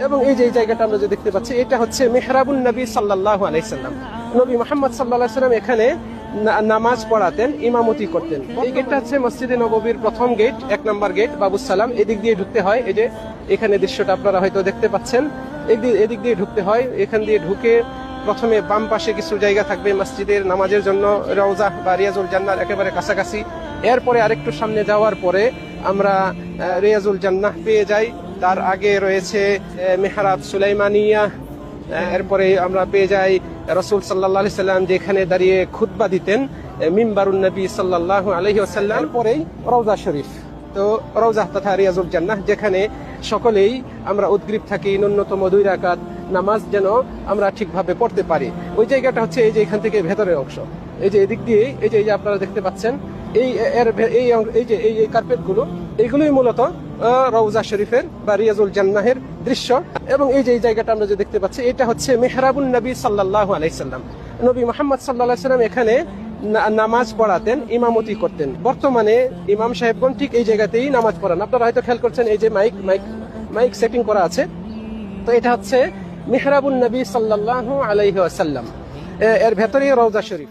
এবং এই যে এই জায়গাটা আমরা যে দেখতে পাচ্ছি, এটা হচ্ছে মিহরাবুন নবী সাল্লাল্লাহু আলাইহি সাল্লাম। নবী মুহাম্মদ সাল্লাল্লাহু আলাইহি সাল্লাম এখানে নামাজ পড়াতেন, ইমামতি করতেন। এই গেটটা হচ্ছে মসজিদে নববীর প্রথম গেট, 1 নম্বর গেট, বাবুস সালাম। এদিক দিয়ে ঢুকতে হয়। এই যে এখানে দৃশ্যটা আপনারা হয়তো দেখতে পাচ্ছেন, এদিক দিয়ে ঢুকতে হয়। এখান দিয়ে ঢুকে প্রথমে বাম পাশে কিছু জায়গা থাকবে মসজিদের নামাজের জন্য, রওজা বা রিয়াজুল জান্নাহর একেবারে কাছাকাছি। এরপরে আরেকটু সামনে যাওয়ার পরে আমরা রিয়াজুল জান্নাহ পেয়ে যাই। তার আগে রয়েছে মেহরাব সুলাইমানিয়া। এরপরে আমরা পেয়ে যাই রাসূল সাল্লাল্লাহু আলাইহি সাল্লাম যেখানে দাঁড়িয়ে খুতবা দিতেন, মিম্বারুন নবী সাল্লাল্লাহু আলাইহি ওয়াসাল্লাম। পরেই রওজা শরীফ, তো রওজা তথা রিয়াজুল জান্নাহ, যেখানে সকলেই আমরা উদ্গ্রীব থাকি ন্যূনতম 2 রাকাত নামাজ যেন আমরা ঠিকভাবে পড়তে পারি। ওই জায়গাটা হচ্ছে এই যে এখান থেকে ভেতরের অংশ। এই যে এদিক দিয়ে এই যে আপনারা দেখতে পাচ্ছেন, এই কার্পেট গুলো, এইগুলোই মূলত রওজা শরীফের বা রিয়াজুল জান্নাহের দৃশ্য। এবং এই যে এই জায়গাটা আমরা যে দেখতে পাচ্ছি, এটা হচ্ছে মিহরাবুন নবী সাল্লাল্লাহু আলাইহি সাল্লাম। নবী মুহাম্মদ সাল্লাল্লাহু আলাইহি সাল্লাম এখানে নামাজ পড়াতেন, ইমামতি করতেন। বর্তমানে ইমাম সাহেবগণ ঠিক এই জায়গাতেই নামাজ পড়ান। আপনারা হয়তো খেয়াল করছেন, এই যে মাইক সেটিং করা আছে। তো এটা হচ্ছে মিহরাবুন নবী সাল্লাল্লাহু আলাইহি ওয়াসাল্লাম, এর ভেতরেই রওজা শরীফ।